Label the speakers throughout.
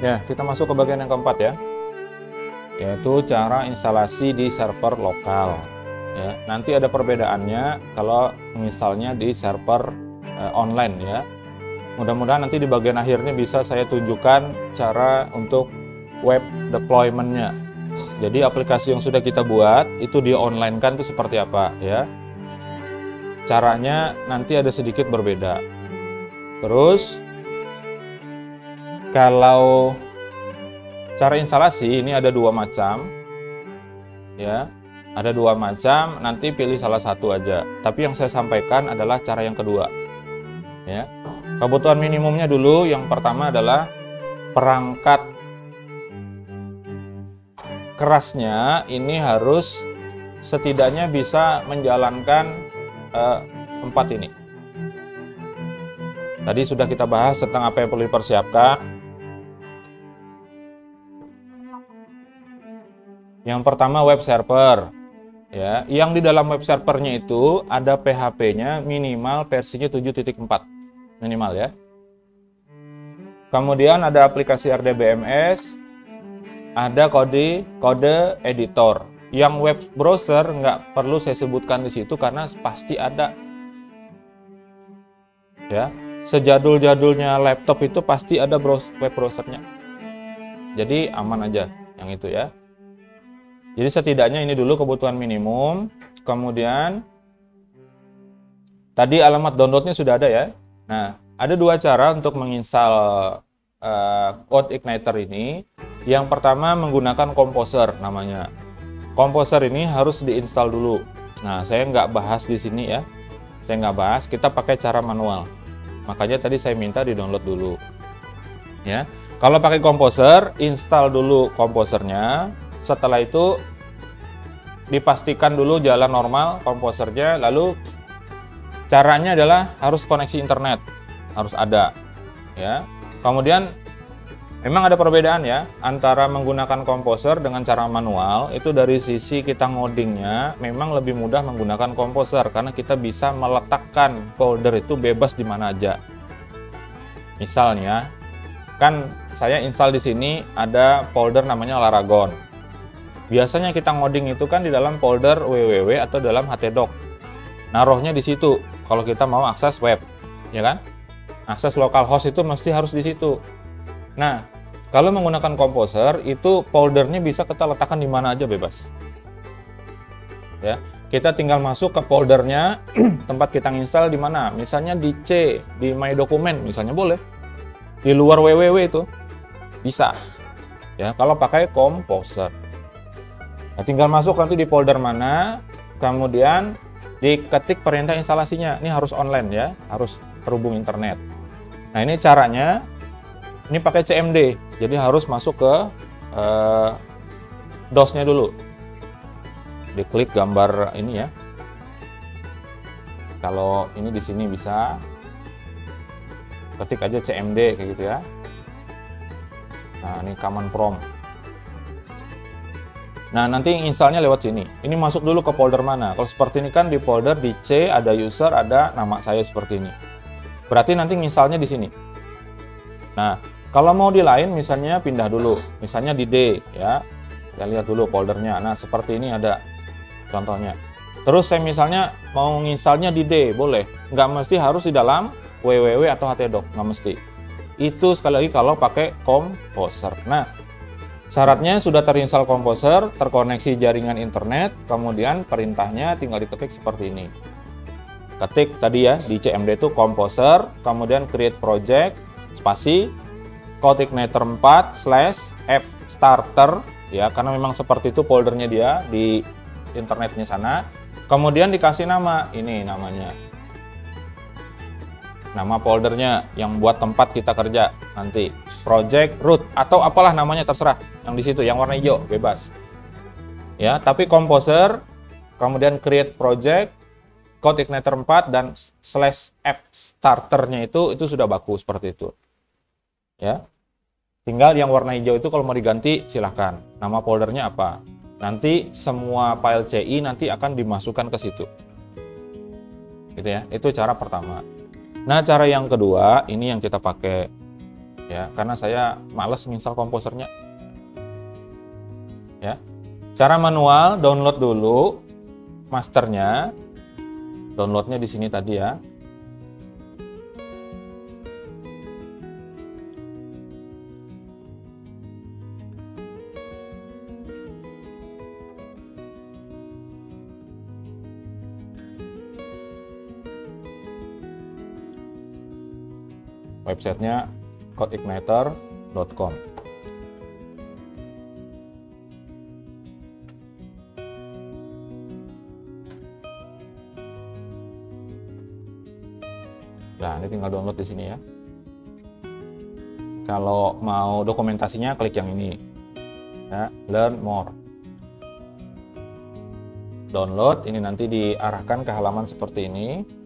Speaker 1: Ya, kita masuk ke bagian yang keempat ya, yaitu cara instalasi di server lokal. Ya, nanti ada perbedaannya kalau misalnya di server online ya. Mudah-mudahan nanti di bagian akhirnya bisa saya tunjukkan cara untuk web deployment-nya. Jadi aplikasi yang sudah kita buat itu di online kan itu seperti apa ya. Caranya nanti ada sedikit berbeda. Terus kalau cara instalasi ini ada dua macam ya. Ada dua macam, nanti pilih salah satu aja. Tapi yang saya sampaikan adalah cara yang kedua ya. Kebutuhan minimumnya dulu, yang pertama adalah perangkat kerasnya ini harus setidaknya bisa menjalankan 4 ini. Tadi sudah kita bahas tentang apa yang perlu dipersiapkan. Yang pertama web server ya, yang di dalam web servernya itu ada PHP-nya minimal versinya 7.4 minimal ya. Kemudian ada aplikasi RDBMS, ada kode editor. Yang web browser nggak perlu saya sebutkan di situ karena pasti ada. Ya, sejadul-jadulnya laptop itu pasti ada web browsernya. Jadi aman aja yang itu ya. Jadi setidaknya ini dulu kebutuhan minimum. Kemudian tadi alamat downloadnya sudah ada ya. Nah, ada dua cara untuk menginstal CodeIgniter ini. Yang pertama menggunakan Composer namanya. Composer ini harus diinstal dulu. Nah, saya nggak bahas di sini ya. Saya nggak bahas, kita pakai cara manual. Makanya tadi saya minta di-download dulu. Ya. Kalau pakai Composer, install dulu Composernya. Setelah itu dipastikan dulu jalan normal Composernya, lalu caranya adalah harus koneksi internet, harus ada ya. Kemudian memang ada perbedaan ya antara menggunakan Composer dengan cara manual. Itu dari sisi kita ngodingnya memang lebih mudah menggunakan Composer karena kita bisa meletakkan folder itu bebas di mana aja. Misalnya kan saya install di sini ada folder namanya Laragon. Biasanya kita ngoding itu kan di dalam folder www atau dalam htdoc. Naruhnya di situ kalau kita mau akses web, ya kan? Akses localhost itu mesti harus di situ. Nah, kalau menggunakan Composer itu foldernya bisa kita letakkan di mana aja bebas. Ya, kita tinggal masuk ke foldernya tempat kita install di mana. Misalnya di C, di My Document misalnya boleh. Di luar www itu bisa. Ya, kalau pakai Composer. Nah, tinggal masuk nanti di folder mana, kemudian diketik perintah instalasinya. Ini harus online ya, harus terhubung internet. Nah, ini caranya, ini pakai CMD, jadi harus masuk ke DOS-nya dulu. Diklik gambar ini ya. Kalau ini di sini bisa, ketik aja CMD kayak gitu ya. Nah, ini command prompt. Nah, nanti installnya lewat sini. Ini masuk dulu ke folder mana. Kalau seperti ini kan di folder di C ada user, ada nama saya seperti ini. Berarti nanti installnya di sini. Nah, kalau mau di lain misalnya pindah dulu. Misalnya di D ya. Kita lihat dulu foldernya. Nah, seperti ini ada contohnya. Terus saya misalnya mau nginstalnya di D, boleh. Nggak mesti harus di dalam www atau htdoc, nggak mesti. Itu sekali lagi kalau pakai Composer. Nah, syaratnya sudah terinstall Composer, terkoneksi jaringan internet, kemudian perintahnya tinggal diketik seperti ini. Ketik tadi ya, di CMD itu Composer, kemudian create project, spasi, CodeIgniter 4/app starter, ya, karena memang seperti itu foldernya dia di internetnya sana. Kemudian dikasih nama, ini namanya. Nama foldernya yang buat tempat kita kerja nanti. Project root atau apalah namanya terserah. Yang di situ yang warna hijau bebas. Ya, tapi Composer, kemudian create project, CodeIgniter 4 dan /app starternya itu sudah baku seperti itu. Ya. Tinggal yang warna hijau itu kalau mau diganti silahkan. Nama foldernya apa? Nanti semua file CI nanti akan dimasukkan ke situ. Gitu ya. Itu cara pertama. Nah, cara yang kedua ini yang kita pakai ya, karena saya males install komposernya. Ya, cara manual download dulu masternya, downloadnya di sini tadi ya. Websitenya codeigniter.com. Nah, ini tinggal download di sini ya. Kalau mau dokumentasinya klik yang ini. Ya, learn more. Download, ini nanti diarahkan ke halaman seperti ini.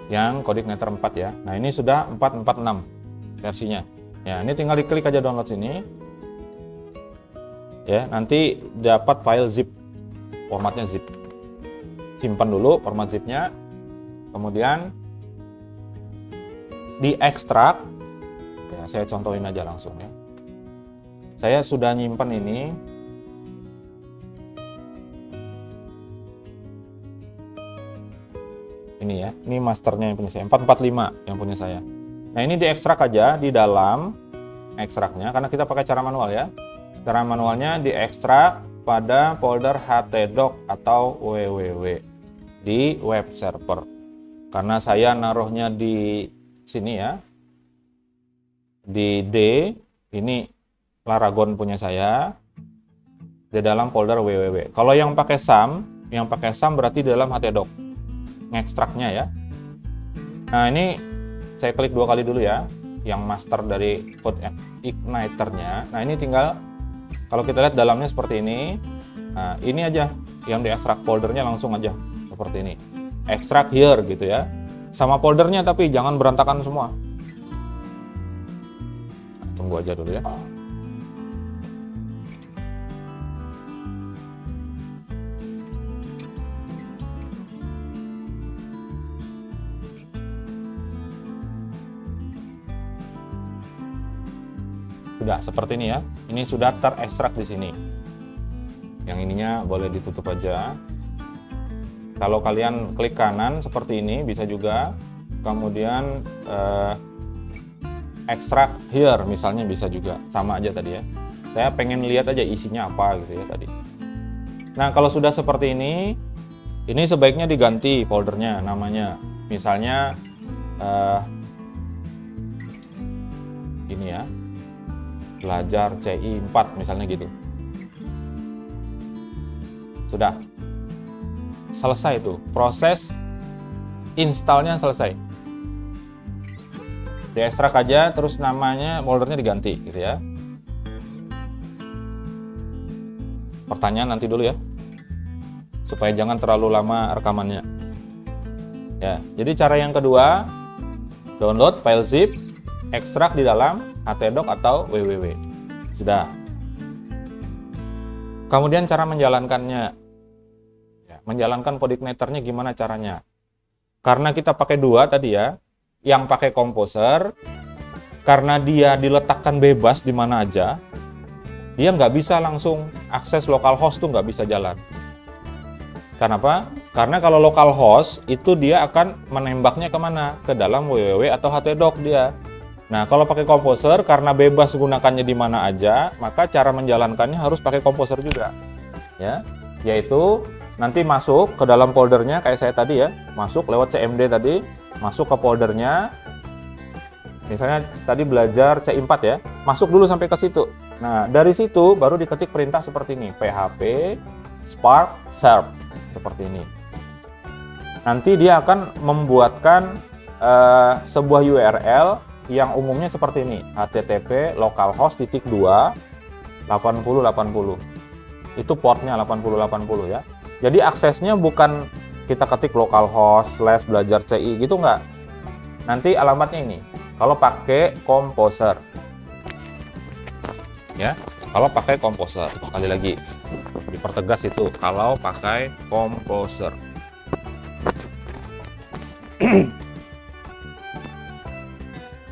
Speaker 1: Yang Codeigniter 4 ya. Nah, ini sudah 4.46 versinya. Ya, ini tinggal diklik aja download sini. Ya, nanti dapat file zip. Formatnya zip. Simpan dulu format zipnya. Kemudian diekstrak. Ya, saya contohin aja langsung ya. Saya sudah nyimpan ini. Ini ya, ini masternya yang punya saya, 445 yang punya saya. Nah, ini diekstrak aja di dalam ekstraknya, karena kita pakai cara manual ya. Cara manualnya diekstrak pada folder htdoc atau www di web server. Karena saya naruhnya di sini ya, di D, ini Laragon punya saya, di dalam folder www. Kalau yang pakai SAM berarti di dalam htdoc. Ngekstraknya ya. Nah, ini saya klik 2 kali dulu ya, yang master dari Codeigniter-nya. Nah, ini tinggal kalau kita lihat dalamnya seperti ini. Nah, ini aja yang diekstrak foldernya langsung aja seperti ini. Extract here gitu ya. Sama foldernya, tapi jangan berantakan semua. Nah, tunggu aja dulu ya. Sudah seperti ini ya. Ini sudah terekstrak di sini. Yang ininya boleh ditutup aja. Kalau kalian klik kanan seperti ini bisa juga. Kemudian extract here misalnya bisa juga. Sama aja tadi ya. Saya pengen lihat aja isinya apa gitu ya tadi. Nah, kalau sudah seperti ini sebaiknya diganti foldernya namanya. Misalnya ini ya. Belajar CI 4 misalnya gitu. Sudah selesai itu, proses installnya selesai. Diekstrak aja, terus namanya foldernya diganti gitu ya. Pertanyaan nanti dulu ya, supaya jangan terlalu lama rekamannya ya. Jadi cara yang kedua, download file zip, ekstrak di dalam htdoc atau www. Sudah. Kemudian cara menjalankannya. Ya, menjalankan Codeigniter-nya gimana caranya? Karena kita pakai 2 tadi ya. Yang pakai Composer, karena dia diletakkan bebas di mana aja, dia nggak bisa langsung akses localhost tuh nggak bisa jalan. Kenapa? Karena kalau localhost itu dia akan menembaknya kemana? Ke dalam www atau htdoc dia. Nah, kalau pakai Composer karena bebas gunakannya di mana aja, maka cara menjalankannya harus pakai Composer juga. Ya, yaitu nanti masuk ke dalam foldernya kayak saya tadi ya, masuk lewat cmd tadi, masuk ke foldernya. Misalnya tadi belajar C4 ya, masuk dulu sampai ke situ. Nah, dari situ baru diketik perintah seperti ini, php spark serve seperti ini. Nanti dia akan membuatkan sebuah URL yang umumnya seperti ini, http localhost /2 8080. Itu portnya 8080 ya. Jadi aksesnya bukan kita ketik localhost / belajar CI gitu nggak. Nanti alamatnya ini. Kalau pakai Composer. Ya, kalau pakai Composer. Kali lagi dipertegas itu kalau pakai Composer.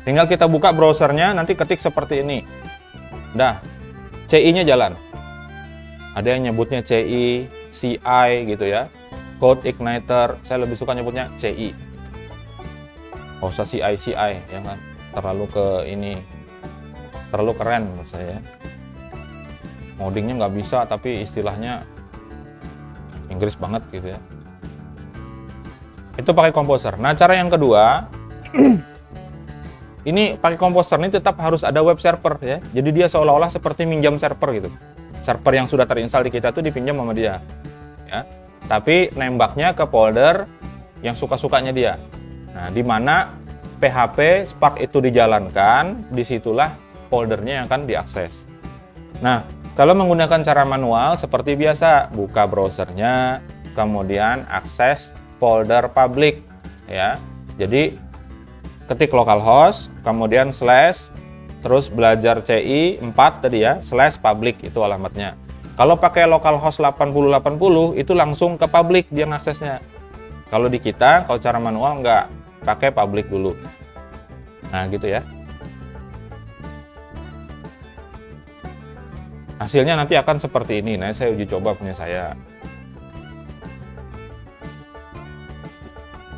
Speaker 1: Tinggal kita buka browsernya, nanti ketik seperti ini. Dah, CI-nya jalan. Ada yang nyebutnya CI, CI gitu ya. Code Igniter, saya lebih suka nyebutnya CI. Nggak usah CI, ya kan? Terlalu terlalu keren menurut saya. Ngodingnya nggak bisa, tapi istilahnya Inggris banget gitu ya. Itu pakai Composer. Nah, cara yang kedua, ini pakai Composer ini tetap harus ada web server ya. Jadi dia seolah-olah seperti minjam server gitu. Server yang sudah terinstall di kita tuh dipinjam sama dia. Ya. Tapi nembaknya ke folder yang suka-sukanya dia. Nah, di mana PHP Spark itu dijalankan, disitulah foldernya yang akan diakses. Nah, kalau menggunakan cara manual seperti biasa, buka browsernya, kemudian akses folder public ya. Jadi ketik localhost, kemudian slash, terus belajar CI 4 tadi ya, slash public itu alamatnya. Kalau pakai localhost 8080 itu langsung ke public dia aksesnya. Kalau di kita, kalau cara manual nggak, pakai public dulu. Nah gitu ya. Hasilnya nanti akan seperti ini. Nah, saya uji coba punya saya.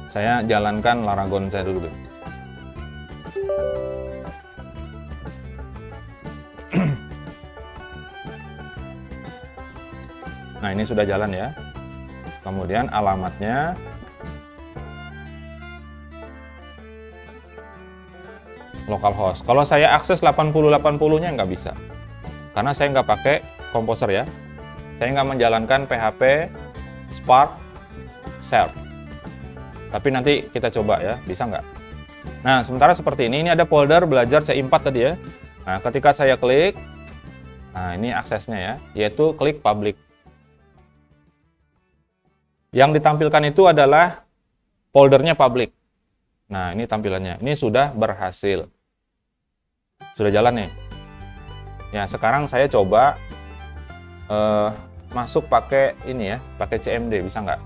Speaker 1: Saya jalankan Laragon saya dulu. Nah, ini sudah jalan ya. Kemudian alamatnya localhost. Kalau saya akses 8080-nya nggak bisa. Karena saya nggak pakai Composer ya. Saya nggak menjalankan PHP Spark Serve. Tapi nanti kita coba ya, bisa nggak? Nah, sementara seperti ini ada folder belajar C4 tadi ya. Nah, ketika saya klik, nah ini aksesnya ya, yaitu klik public. Yang ditampilkan itu adalah foldernya public. Nah, ini tampilannya. Ini sudah berhasil. Sudah jalan nih. Ya, sekarang saya coba masuk pakai ini ya, pakai CMD, bisa nggak?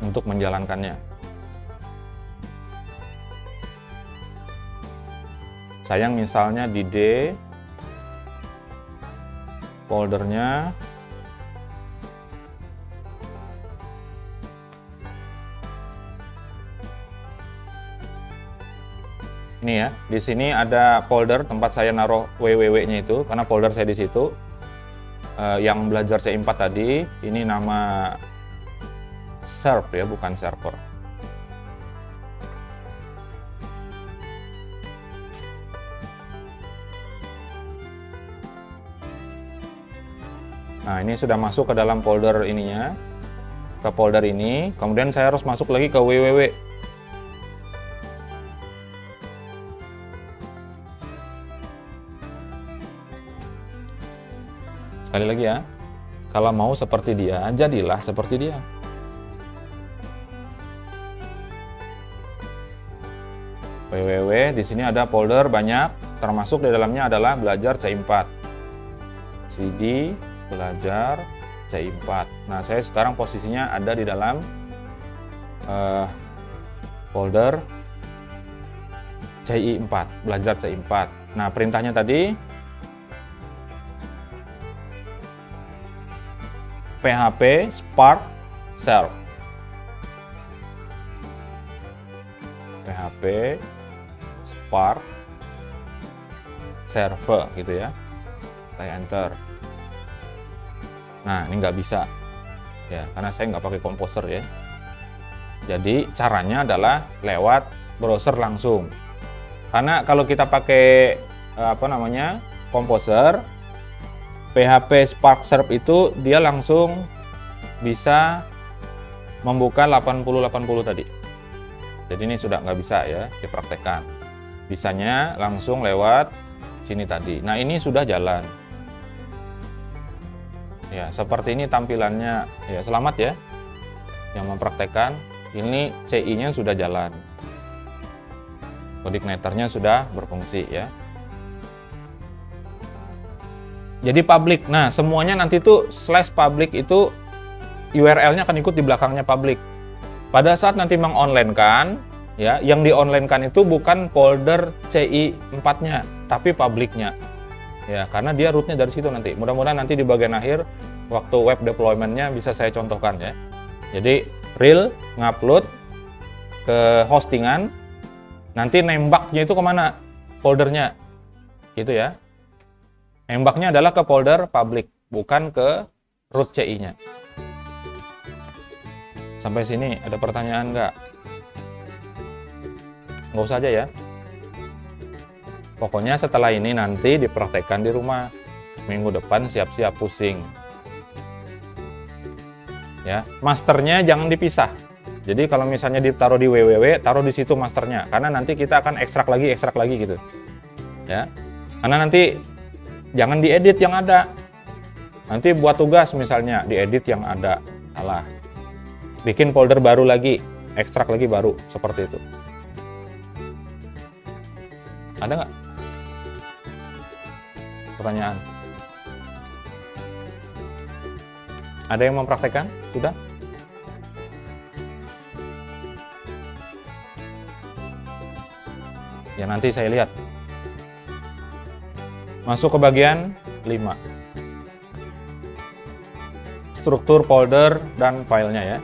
Speaker 1: Untuk menjalankannya. Saya misalnya di D, foldernya ini ya, di sini ada folder tempat saya naruh www-nya itu, karena folder saya di situ. Yang belajar C4 tadi, ini nama serve ya, bukan server. Nah, ini sudah masuk ke dalam folder ininya, ke folder ini. Kemudian saya harus masuk lagi ke www. Sekali lagi ya, kalau mau seperti dia, jadilah seperti dia. www, di sini ada folder banyak, termasuk di dalamnya adalah belajar C4. CD belajar C4. Nah, saya sekarang posisinya ada di dalam folder CI4, belajar C4. Nah, perintahnya tadi PHP Spark Serve. PHP Spark Serve gitu ya. Saya enter. Nah, ini nggak bisa ya, karena saya nggak pakai Composer ya. Jadi caranya adalah lewat browser langsung. Karena kalau kita pakai Composer, PHP Spark Serve itu dia langsung bisa membuka 8080 tadi. Jadi ini sudah nggak bisa ya dipraktekkan. Bisanya langsung lewat sini tadi. Nah, ini sudah jalan. Ya, seperti ini tampilannya. Ya, selamat ya yang mempraktekkan. Ini CI-nya sudah jalan. Codeigniter-nya sudah berfungsi ya. Jadi public. Nah, semuanya nanti tuh /public itu URL-nya akan ikut di belakangnya public. Pada saat nanti mengonline-kan, ya, yang di-online-kan itu bukan folder CI4-nya, tapi publiknya. Ya, karena dia rootnya dari situ nanti. Mudah-mudahan nanti di bagian akhir waktu web deployment-nya bisa saya contohkan ya. Jadi real ngupload ke hostingan, nanti nembaknya itu kemana? Foldernya, gitu ya. Nembaknya adalah ke folder public, bukan ke root CI-nya. Sampai sini ada pertanyaan nggak? Nggak usah aja ya. Pokoknya setelah ini nanti dipraktekkan di rumah. Minggu depan siap-siap pusing. Ya, masternya jangan dipisah. Jadi kalau misalnya ditaruh di www, taruh di situ masternya. Karena nanti kita akan ekstrak lagi gitu. Ya, karena nanti jangan diedit yang ada. Nanti buat tugas misalnya diedit yang ada, salah. Bikin folder baru lagi, ekstrak lagi baru, seperti itu. Ada nggak pertanyaan? Ada yang mempraktekkan? Sudah? Ya nanti saya lihat. Masuk ke bagian 5. Struktur folder dan filenya ya.